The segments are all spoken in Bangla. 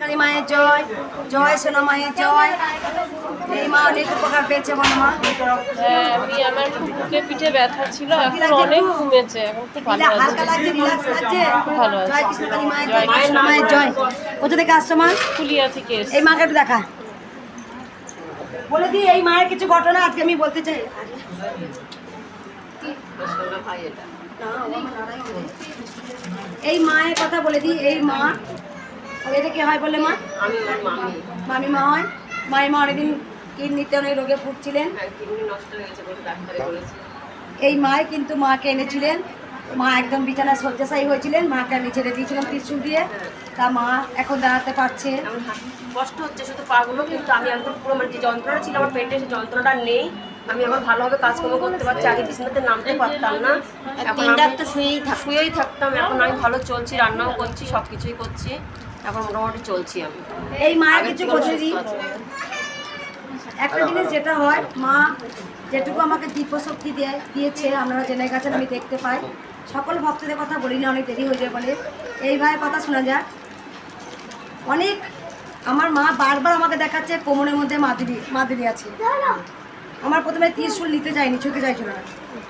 কালী মায়ের জয়, জয় সোনা মায়ের জয়। এই মা অনেক উপকার পেয়েছে বলো মা। হ্যাঁ, আমার খুব বুকে পিঠে ব্যথা ছিল, এখন অনেক কমেছে, এখন খুব ভালো আছে। হালকা লাগছে, রিল্যাক্স লাগছে। খুব ভালো আছে। জয় কৃষ্ণ কালী মায়ের জয়, কৃষ্ণ মায়ের জয়। কোথা থেকে আসছো মা? ফুলিয়া থেকে এসেছি। এই মাকে একটু দেখা, বলে দিই এই মায়ের কিছু ঘটনা আজকে আমি বলতে চাই। এই মায়ের কথা বলে দিই। এই মা, এটা কি হয় বলে মা? মামি মা হয়। মায়ের মা অনেকদিন কিডনিতে অনেক রোগে ভুগছিলেন। এই মায় কিন্তু মাকে এনেছিলেন। মা একদম বিছানায় শয্যাশায়ী হয়েছিলেন, মাকে আমি ছেড়ে দিয়েছিলাম ত্রিশূল দিয়ে। তা মা এখন দাঁড়াতে পারছে। কষ্ট হচ্ছে শুধু পাগুলো, কিন্তু আমি একদম পুরো মানে যে যন্ত্রণা ছিল আমার পেটে, সেই যন্ত্রণাটা নেই। আমি এখন ভালোভাবে কাজকর্ম করতে পারছি। আগে বিছানাতে নামতে পারতাম না, এখন তো শুয়েই থাকতাম। এখন আমি ভালো চলছি, রান্নাও করছি, সব কিছুই করছি, এখন মোটামুটি চলছি আমি। এই মায়ের কিছু বলে দিই। একটা জিনিস যেটা হয়, মা যেটুকু আমাকে দিব্যশক্তি দিয়েছে আপনারা জেনে গেছেন, আমি দেখতে পাই। সকল ভক্তদের কথা বলি না, অনেক দেরি হয়ে যায় বলে। এই ভাইয়ের কথা শোনা যাক। অনেক আমার মা বারবার আমাকে দেখাচ্ছে কোমরের মধ্যে মাদুরি আছে। আমার প্রথমে ত্রিশূল নিতে চাইনি, ছুতে চাইছিল না,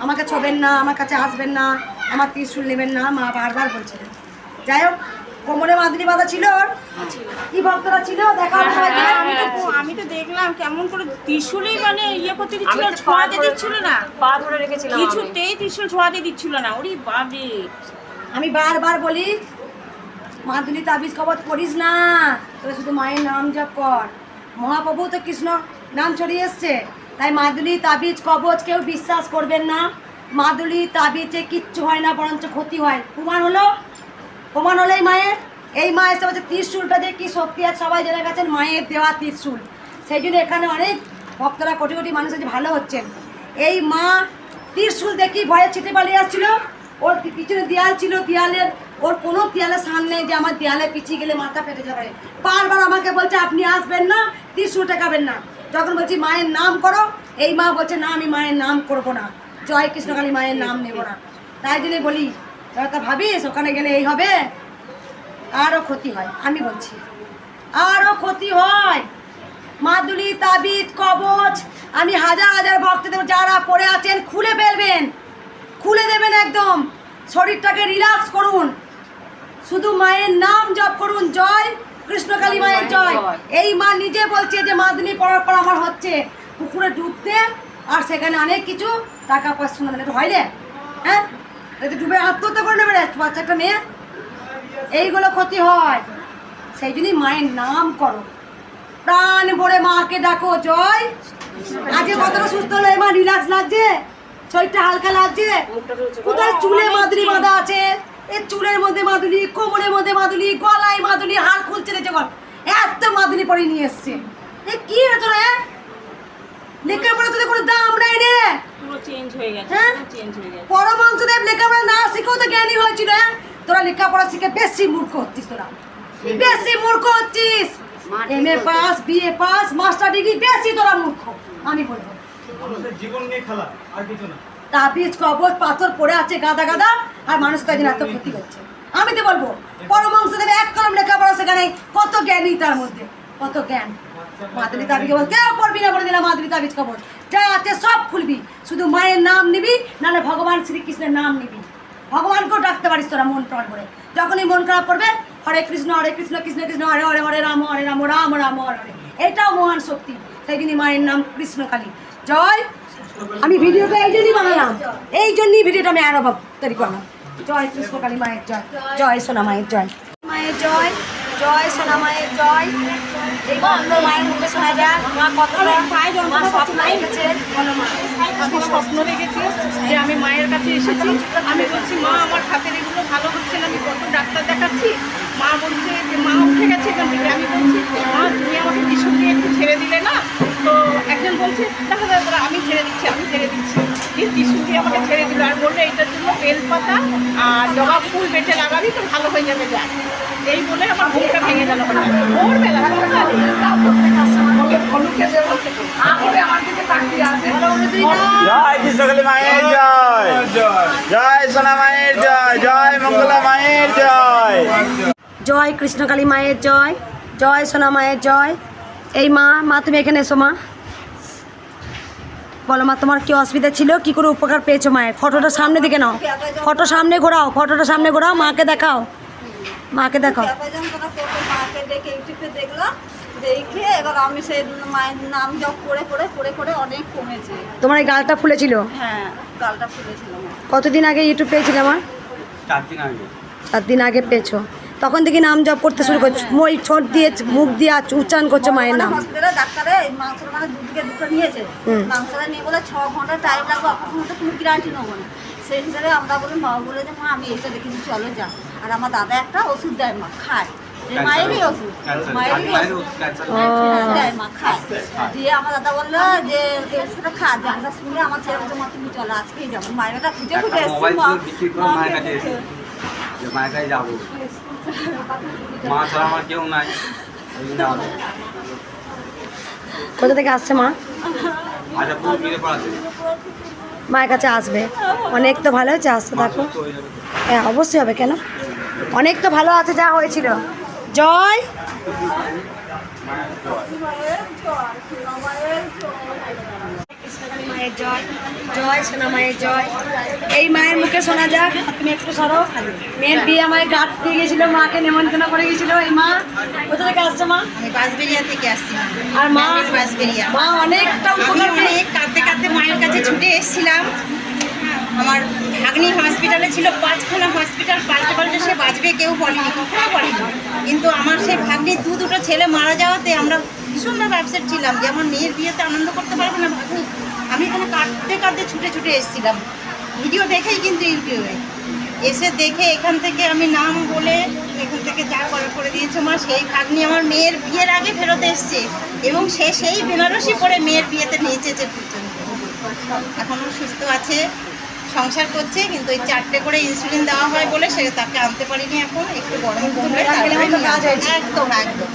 আমাকে ছোবেন না, আমার কাছে আসবেন না, আমার ত্রিশূল নেবেন না, মা বারবার বলছিলেন। যাই হোক, কোমরে মাদুরি বাঁধা ছিল। কি ভক্তরা ছিল দেখা আমি তো দেখলাম কেমন করে ত্রিশূলই মানে ইয়ে করতে দিচ্ছিল, ছোঁয়াতে দিচ্ছিল না, পা ধরে রেখেছিলাম, কিছুতেই ত্রিশূল ছোঁয়াতে দিচ্ছিল না। ওরে বাবা, আমি বারবার বলি মাদুলি তাবিজ কবচ করিস না, তোরা শুধু মায়ের নাম জপ কর। মহাপ্রভু তো কৃষ্ণ নাম ছড়িয়ে এসছে, তাই মাদুলি তাবিজ কবচ কেউ বিশ্বাস করবেন না। মাদুলি তাবিজে কিচ্ছু হয় না, বরঞ্চ ক্ষতি হয়। প্রমাণ হলো এই মা এসে বলছে ত্রিশূলটা যে কি শক্তি আছে সবাই জেনে গেছেন, মায়ের দেওয়া ত্রিশূল। সেই জন্য এখানে অনেক ভক্তরা কোটি কোটি মানুষ আছে ভালো হচ্ছেন। এই মা ত্রিশূল দেখি ভয়ে ছিটে পালিয়ে আসছিল। ওর পিছনে দেয়াল ছিল, দেয়ালের ওর কোনো দেয়ালের সামনে যে আমার দেয়ালে পিছিয়ে গেলে মাথা ফেটে যাবে। বারবার আমাকে বলছে আপনি আসবেন না, ত্রিশূল টেকাবেন না। যখন বলছি মায়ের নাম করো, এই মা বলছে না আমি মায়ের নাম করবো না, জয় কৃষ্ণকালী মায়ের নাম নেব না। তাই জন্য বলি তোরা তা ভাবিস ওখানে গেলে এই হবে, আরও ক্ষতি হয়। আমি বলছি আরও ক্ষতি হয়। মাদুলি তাবিজ কবচ আমি হাজার হাজার ভক্তদের যারা পড়ে আছেন খুলে ফেলবেন, খুলে দেবেন একদম। শরীরটাকে রিল্যাক্স করুন, শুধু মায়ের নাম জপ করুন, জয় কৃষ্ণকালী মায়ের জয়। এই মা নিজে বলছে যে মাদুলি পড়ার পর আমার হচ্ছে পুকুরে ডুবতে, আর সেখানে অনেক কিছু টাকা পয়সা শোনা একটু হয় রে, হ্যাঁ ডুবে আত্মহত্যা করে নেবে রে বাচ্চা একটা মেয়ে, এইগুলো ক্ষতি হয়। সেই জন্যই মায়ের নাম করো, প্রাণ ভরে মাকে ডাকো, জয়। আজকে কতটা সুস্থ হলো, মা রিল্যাক্স লাগছে, শরীরটা হালকা লাগছে। কোথায় চুলে মাদুরি বাঁধা আছে, এই চুলের মধ্যে মাদুরি, কোমরের মধ্যে মাদুরি, গলায় মাদুরি, হাড় খুলছে রে যখন এত মাদুরি পরে নিয়ে এসছে। এ কি রে তোরা, লেখাপড়া তোদের কোনো দাম নেই রে, পুরো চেঞ্জ হয়ে গেছে, হ্যাঁ চেঞ্জ হয়ে গেছে। পরমহংসদেব লেখাপড়া না শিখেও তো জ্ঞানী হয়েছিল। তোরা লেখাপড়া শিখে বেশি মূর্খ হচ্ছিস, তোরা বেশি মূর্খ হচ্ছিস। MA pass, BA pass, master degree, বেশি তোরা মূর্খ। আমি বলবো জীবন নিয়ে খেলা আর কিছু না। তাবিজ কবচ পাথর পড়ে আছে গাদা গাদা, আর মানুষ তাই এত ক্ষতি হচ্ছে। আমি তো বলবো পরমহংসদেব এক কলম লেখাপড়া সেখানে, কত জ্ঞানী তার মধ্যে, কত জ্ঞান। মাদুলি তাবিজ কবচ কেউ পড়বি না বলে দিলাম, মাদুলি তাবিজ কবচ যা আছে সব খুলবি, শুধু মায়ের নাম নিবি, নাহলে ভগবান শ্রীকৃষ্ণের নাম নিবি। ভগবানকেও ডাকতে পারিস তোরা মন প্রাণ করে। যখনই মন খারাপ করবে হরে কৃষ্ণ কৃষ্ণ কৃষ্ণ হরে হরে, হরে রাম রাম রাম হরে হরে, এটাও মহান শক্তি। সেই জন্যই মায়ের নাম কৃষ্ণকালী জয়। আমি ভিডিওটা এই জন্যই বানালাম, এই জন্যই ভিডিওটা আমি আরো তৈরি করলাম। জয় কৃষ্ণকালী মায়ের জয়, জয় সোনা মায়ের জয়, মায়ের জয়, জয় সোনা মায়ের জয়। এই বন্ধ মায়ের মুখে শোনা যায় মা কতটা মা স্বপ্ন দেখেছে। আমি স্বপ্ন দেখেছি যে আমি মায়ের কাছে এসেছি, আমি বলছি মা আমার হাতের এগুলো ভালো হচ্ছে না, আমি কত ডাক্তার দেখাচ্ছি। মা বলছে যে মা উঠে গেছে এখান থেকে। আমি বলছি মা তুমি আমাকে টিস্যু দিয়ে একটু ছেড়ে দিলে না, তো একজন বলছে দেখা যায় আমি ছেড়ে দিচ্ছি, এই টিস্যু দিয়ে আমাকে ছেড়ে দিল, আর বললে এটার জন্য বেলপাতা আর জবা ফুল বেটে লাগাবি তো ভালো হয়ে যাবে। যা এই বলে আমার ঘুমটা ভেঙে গেল। ভোরবেলা জয় কৃষ্ণকালী মায়ের জয়, জয় সোনা মায়ের জয়, জয় মঙ্গলা মায়ের জয়, জয় কৃষ্ণকালী মায়ের জয়। জয় সোনা মায়ের জয়। এই মা তুমি এখানে এসো মা। বলো মা, তোমার কি অসুবিধা ছিল, কি করে উপকার পেয়েছো মায়ের? ফটোটা সামনে দিকে নাও, ফটোটা সামনে ঘোরাও, মাকে দেখাও, মাকে দেখাও। মাকে দেখে ইউটিউবে দেখলাম, দেখে এবার আমি সেই মায়ের নাম জপ করে করে করে করে অনেক কমেছে। তোমার এই গালটা ফুলেছিল? হ্যাঁ, গালটা ফুলেছিল। কতদিন আগে ইউটিউব পেয়েছিলে আমার? 4 দিন আগে। 4 দিন আগে পেয়েছো। তখন থেকে নাম জপ করতে শুরু করছো, মই ঠোঁট দিয়ে মুখ দিয়ে উচ্চারণ করছো মায়ের নাম। হসপিটালে ডাক্তারে মাংসের মানে দুটো নিয়েছে, মাংসটা নিয়ে বলে 6 ঘন্টা টাইম লাগবে, অপারেশন হতে কোনো গ্যারান্টি নেবো না। সেই হিসাবে আমরা বলি, মা বলে যে মা আমি এইটা দেখেছি, চলো যা। আর আমার দাদা একটা ওষুধ দেয়, মা খায়, মায়েরই ওষুধ, মায়েরই ওষুধ দেয়, মা খায়। দিয়ে আমার দাদা বললো যে ওষুধটা খা, যে আমরা শুনে আমার ছেলে বলছে মা তুমি চলো আজকেই যাবো। মায়েরটা খুঁজে খুঁজে এসছি, মায়ের কাছে যাবো, মা ছাড়া আমার কেউ নাই। কোথা থেকে আসছে মা? হাজারপুর ফিরে পড়াতে মায়ের কাছে আসবে, অনেক তো ভালো হয়েছে, আসতে থাকো। হ্যাঁ অবশ্যই হবে, কেন, অনেক তো ভালো আছে যা হয়েছিল। জয় মায়ের জয়, জয় সোনা মায়ের জয়। এই মায়ের মুখে শোনা যাক, তুমি একটু সরো। মেয়ের বিয়ে মায়ের গাছ দিয়ে গেছিল, মাকে নেমন্তন্ন করে গেছিল। এই মা কোথা থেকে আসছে মা? আমি বাঁশবেড়িয়া থেকে আসছি। আর মা বাঁশবেড়িয়া। মা অনেকটা উপকার আমি কাঁদতে কাঁদতে মায়ের কাছে ছুটে এসেছিলাম। আমার ভাগ্নি হসপিটালে ছিল, 5খানা হসপিটাল পাল্টে পাল্টে সে বাঁচবে কেউ বলেনি, কখনো বলেনি। কিন্তু আমার সেই ভাগ্নির দুটো ছেলে মারা যাওয়াতে আমরা ভীষণভাবে আপসেট ছিলাম যে আমার মেয়ের বিয়েতে আনন্দ করতে পারবো না ভাগ্নি। আমি এখানে কাঁদতে কাঁদতে ছুটে ছুটে এসেছিলাম, ভিডিও দেখেই কিন্তু ইউটিউবে এসে দেখে এখান থেকে আমি নাম বলে এখান থেকে যা করে দিয়েছে মা। সেই ভাগ্নি আমার মেয়ের বিয়ের আগে ফেরত এসছে এবং সে সেই বেনারসি পরে মেয়ের বিয়েতে নেচেছে পর্যন্ত। এখনও সুস্থ আছে, সংসার করছে, কিন্তু ওই 4টে করে ইনসুলিন দেওয়া হয় বলে সে তাকে আনতে পারিনি। এখন একটু গরম কমলে একদম একদম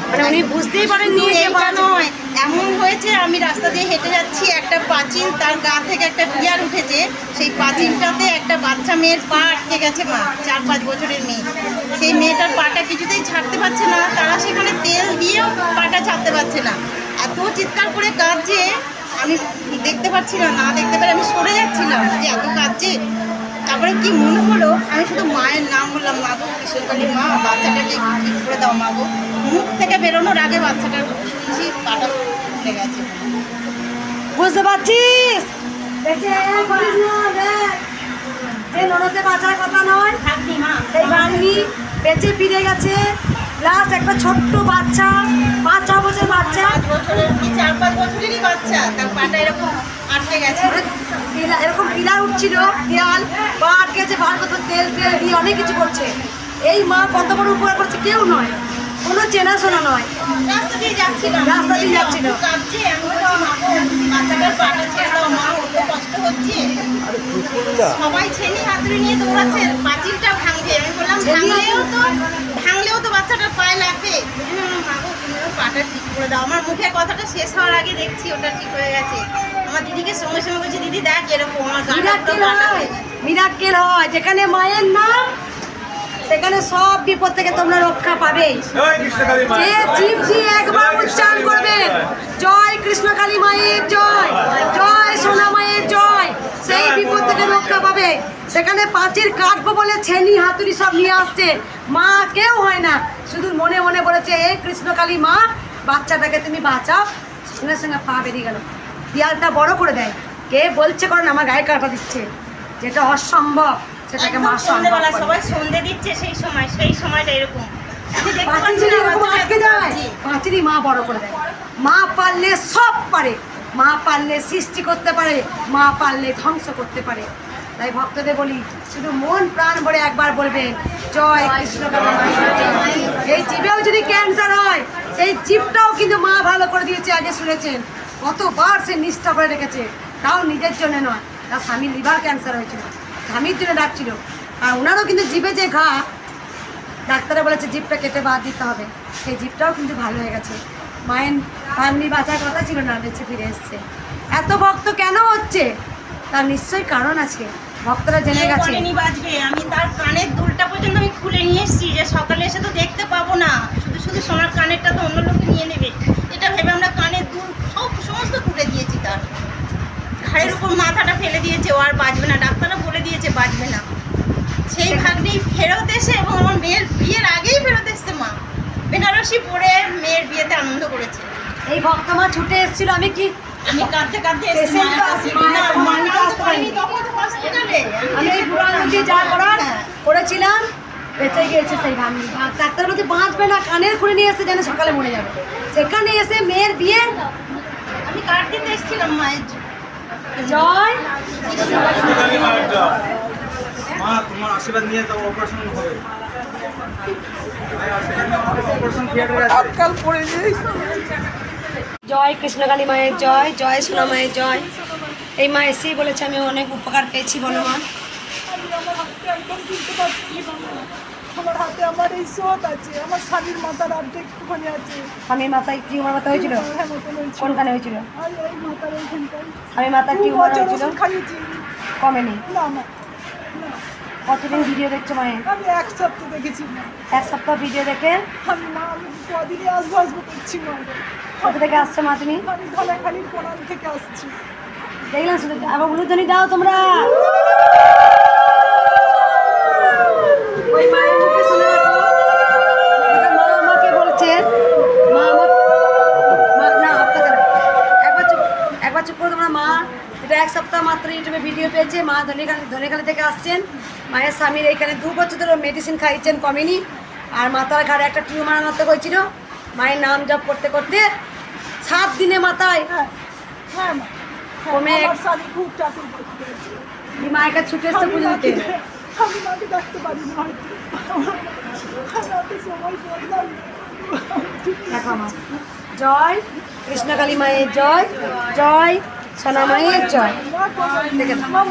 মানে উনি বুঝতেই পারেননি যে এইটা নয়, এমন হয়েছে আমি রাস্তা দিয়ে হেঁটে যাচ্ছি, একটা পাঁচিল, তার গা থেকে একটা বিয়ার উঠেছে, সেই পাঁচিলটাতে একটা বাচ্চা মেয়ের পা আটকে গেছে মা, 4-5 বছরের মেয়ে। সেই মেয়েটার পাটা কিছুতেই ছাড়তে পারছে না, তারা সেখানে তেল দিয়েও পাটা ছাড়তে পারছে না। এত চিৎকার করে কাঁদছে, আমি দেখতে পাচ্ছি না দেখতে পেরে আমি সরে যাচ্ছিলাম যে এত কাঁদছে। তারপরে কি মনে হলো, আমি শুধু মায়ের নাম বললাম, মা গো কিশোরকালী মা, বাচ্চাটাকে ঠিক করে দাও মা গো। মুখ থেকে বেরোনোর আগে বাচ্চাটার শুনছি পাটা খুলে গেছে। বুঝতে পারছিস? এই ননদে বাঁচার কথা নয়, ভাগ্নি মা, এই ভাগ্নি বেঁচে ফিরে গেছে। প্লাস একটা ছোট্ট বাচ্চা, 5-6 বছর বাচ্চা, 5 বছরের কি 4-5 বছরেরই বাচ্চা, তার পাটা এরকম আটকে গেছে। এরকম পিলার উঠছিল, দেয়াল বা আটকে গেছে, বার করতে তেল দিয়ে অনেক কিছু করছে। এই মা কত বড় উপকার করছে, কেউ নয়, কোনো চেনাশোনা নয়, রাস্তা দিয়ে যাচ্ছিলাম, রাস্তা দিয়ে যাচ্ছিল। কাঁদছে, আমি বলছি মা গো, বাচ্চাটার পাটা ছেড়ে দাও মা, ওর তো কষ্ট হচ্ছে। সবাই ছেনি হাতুড়ি নিয়ে দৌড়াচ্ছে, পাঁচিলটা ভাঙবে। আমি বললাম ভাঙলেও তো বাচ্চাটার পায়ে লাগবে। মা গো তুমি ওর পাটা ঠিক করে দাও। আমার মুখে কথাটা শেষ হওয়ার আগে দেখছি ওটা ঠিক হয়ে গেছে। আমার দিদিকে সঙ্গে সঙ্গে বলছি, দিদি দেখ এরকম আমার গাটা মিরাক্কেল হয়, যেখানে মায়ের নাম সেখানে সব বিপদ থেকে তোমরা রক্ষা পাবে। যে জীব দিয়ে একবার উচ্চারণ করবেন জয় কৃষ্ণকালী মায়ের জয়, জয় সোনা মায়ের জয়, সেই বিপদ থেকে রক্ষা পাবে। সেখানে পাঁচিল কাটবো বলে ছেনি হাতুড়ি সব নিয়ে আসছে, মা কেউ হয় না, শুধু মনে মনে বলেছে হে কৃষ্ণকালী মা, বাচ্চাটাকে তুমি বাঁচাও। সঙ্গে সঙ্গে পা বেরিয়ে গেল, দেয়ালটা বড় করে দেয়। কে বলছে করেন আমার গায়ে কাটা দিচ্ছে, যেটা অসম্ভব সেটাকে মা সম্ভব সন্ধ্যেবেলা করে। সবাই সন্ধে দিচ্ছে, সেই সময়টা এরকম আমি দেখতে পাচ্ছি পাঁচিল না, এরকম বাচ্চাটা আটকে যায়, পাঁচিলই মা বড় করে দেয়। মা পারলে সব পারে, মা পারলে সৃষ্টি করতে পারে, মা পারলে ধ্বংস করতে পারে। তাই ভক্তদের বলি, শুধু মন প্রাণ ভরে একবার বলবেন জয় কৃষ্ণকালী মায়ের জয়। এই জীবেও যদি ক্যান্সার হয়, সেই জীবটাও কিন্তু মা ভালো করে দিয়েছে। আগে শুনেছেন কতবার সে নিষ্ঠা করে রেখেছে, তাও নিজের জন্য নয়, তার স্বামীর লিভার ক্যান্সার হয়েছিল, স্বামীর জন্য ডাকছিল। আর ওনারও কিন্তু জিভে যে ঘা, ডাক্তারে বলেছে জিভটা কেটে বাদ দিতে হবে, সেই জিভটাও কিন্তু ভালো হয়ে গেছে। মায়ের ভাগ্নি বাঁচার কথা ছিল না, বেঁচে ফিরে এসছে। এত ভক্ত কেন হচ্ছে, তার নিশ্চয়ই কারণ আছে, ভক্তরা জেনে গেছে। বাজবে, আমি তার কানের দুলটা পর্যন্ত আমি খুলে নিয়ে এসেছি, যে সকালে এসে তো দেখতে পাবো না, শুধু যে সোনার কানেরটা তো অন্য লোকে নিয়ে নেবে, এটা ভেবে আমরা কানের দুল সমস্ত তুলে দিয়েছি। তার ঘাড়ের উপর মাথাটা ফেলে দিয়েছে, ও আর বাঁচবে না, ডাক্তাররা বলে দিয়েছে বাঁচবে না। সেই ভাগ্নেই ফেরত এসে, এবং আমার মেয়ের বিয়ের আগেই ফেরত এসছে মা, বেনারসি পরে মেয়ের বিয়েতে আনন্দ করেছে। এই ভক্ত মা ছুটে এসেছিল, আমি কি আমি কাঁদতে কাঁদতে এসেছি Patient তো আসে, মায়ের তো আসতে পারিনি। তখন তো হসপিটালে আমি এই বুড়াঙ্গি যা করার করেছিলাম, বেঁচে গিয়েছে সেই ভাগ্নি। ডাক্তার বলছে বাঁচবে না, কানের খুলে নিয়ে এসে যেন সকালে মরে যাবে। সেখানে এসে মেয়ের বিয়ে, আমি কার্ড দিতে এসেছিলাম মায়ের জন্য। জয় মা তোমার আশীর্বাদ নিয়ে তো অপারেশন হবে। অপারেশন থিয়েটারে আজকাল পড়ে যাই। জয় কৃষ্ণকালী মায়ের জয়, জয় সোনা মায়ের জয়। এই মা এসেই বলেছে আমি অনেক উপকার পেয়েছি। বলো মা। আমার হাতে আমার এই শোধ আছে, আমার স্বামীর মাথার অর্ধেক ওখানে আছে, স্বামীর মাথায় টিউমার মাথা হয়েছিল? হ্যাঁ মতন হয়েছে। কোনখানে হয়েছিল? আর এই মাথার ওইখানটায় স্বামীর মাথার 2 টিউমার বছর হয়েছিল, ওষুধ খাইয়েছি, কমেনি। না না, কতদিন ভিডিও দেখছো মায়ের? আমি 1 সপ্তাহ দেখেছি না। 1 সপ্তাহ ভিডিও দেখে আমি কদিনই আসবো আসবো করছি না। কোথা থেকে আসছো মা তুমি? আমি ধলাখালির কোনাল থেকে আসছি। দেখলাম শুধু, আবার উলুধ্বনি দাও তোমরা। ওই মায়ের মুখে শুনে রাখো, এটা মা আমাকে বলছে, মা না আপনাদের একবার চুপ করে তোমরা। মা এটা 1 সপ্তাহ মাত্র ইউটিউবে ভিডিও পেয়েছে। মা ধনেখালি থেকে আসছেন। মায়ের স্বামীর এইখানে 2 বছর ধরে মেডিসিন খাইয়েছেন, কমেনি। আর মাথার ঘাড়ে একটা টিউমার মতো হয়েছিল। মায়ের নাম জপ করতে করতে 7 দিনে মাথায় হ্যাঁ মা, কমে আমার স্বামী খুব চাকরি করতে হয়েছে। এই মায়ের কাছে ছুটে এসছে পুজো দিতে। আমি মাকে ডাকতে পারি না হয়তো, আমার সময় বদলাম। দেখো মা, জয় কৃষ্ণকালী মায়ের জয়, জয় সোনা মায়ের জয়। দেখে নাও।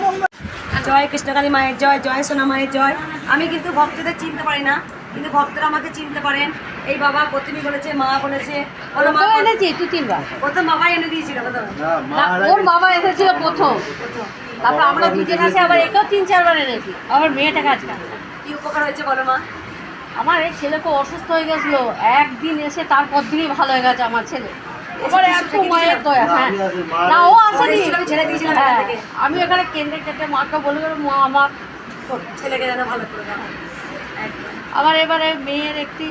জয় কৃষ্ণকালী মায়ের জয়, জয় সোনা মায়ের জয়। আমি কিন্তু ভক্তদের চিনতে পারি না, কিন্তু ভক্তরা আমাকে চিনতে পারেন। এই বাবা প্রতিমি বলেছে, মা বলেছে, ওর মা এনেছি 2-3 বার। প্রথম বাবাই এনে দিয়েছিল। প্রথম ওর বাবা এসেছিল প্রথম, তারপর আমরা দুজন আসে, আবার একেও 3-4 বার এনেছি। আবার মেয়েটাকে আজকাল কি উপকার হয়েছে বলো মা? আমার এই ছেলে খুব অসুস্থ হয়ে গেছিলো, একদিন এসে তারপর দিনই ভালো হয়ে গেছে আমার ছেলে। এবার একটু মায়ের দয়া। হ্যাঁ না, ও আসেনি, আমি ছেড়ে দিয়েছিলাম হ্যাঁ, এখান থেকে। আমি এখানে কেন্দ্রে কেটে মাকে বলে গেল, মা আমার ছেলেকে যেন ভালো করে দাও। একদম। আবার এবারে মেয়ের একটি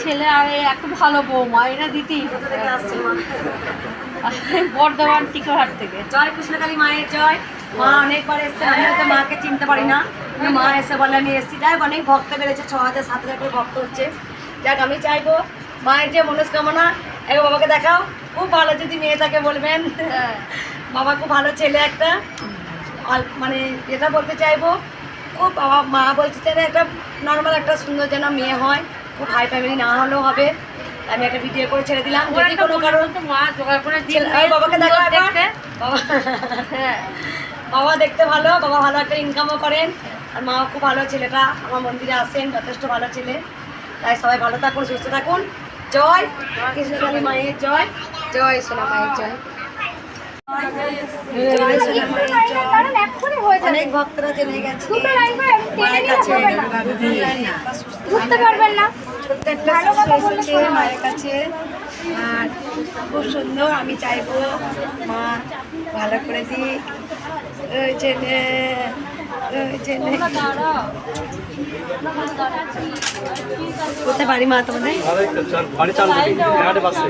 ছেলে আর একটু ভালো বৌমা এনে দিতি কোথা থেকে আসছে মা? বর্ধমান টিকাহাট থেকে। জয় কৃষ্ণকালী মায়ের জয়। মা অনেকবার এসছে, আমি হয়তো মাকে চিনতে পারি না, কিন্তু মা এসে বলে আমি এসছি। যাই হোক, অনেক ভক্ত বেড়েছে, 6,000-7,000 করে ভক্ত হচ্ছে। যাক, আমি চাইবো মায়ের যে মনস্কামনা, একবার বাবাকে দেখাও। খুব ভালো, যদি মেয়েটাকে বলবেন বাবা খুব ভালো ছেলে একটা। মানে যেটা বলতে চাইবো, খুব বাবা মা বলতে চাই একটা নর্মাল একটা সুন্দর যেন মেয়ে হয়, খুব হাই ফ্যামিলি না হলেও হবে। আমি একটা ভিডিও করে ছেড়ে দিলাম। যদি কোনো কারণ মা জোগাড় করে বাবাকে দেখা দেখতে। বাবা হ্যাঁ, বাবা দেখতে ভালো, বাবা ভালো একটা ইনকামও করেন, আর মাও খুব ভালো। ছেলেটা আমার মন্দিরে আসেন, যথেষ্ট ভালো ছেলে। তাই সবাই ভালো থাকুন, সুস্থ থাকুন। জয় কৃষ্ণকালী মায়ের জয়, জয় সোনা মায়ের জয়, জয় সোনা মায়ের জয়। অনেক ভক্তরা জেনে গেছে মায়ের কাছে, বুঝতে পারবেন না। ছোট্ট একটা শিশু এসেছে মায়ের কাছে, আর খুব সুন্দর। আমি চাইবো মা ভালো করে দিক। কোথায় বাড়ি মা তোমাদের? বাড়ি চালু এখানে বাসে।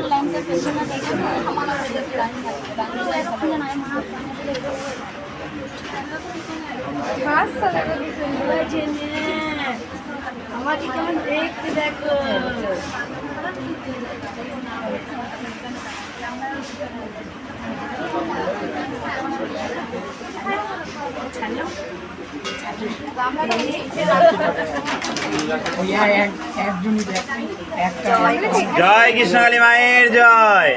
আমাকে কেমন দেখতে দেখো। জয় কৃষ্ণকালী মায়ের জয়।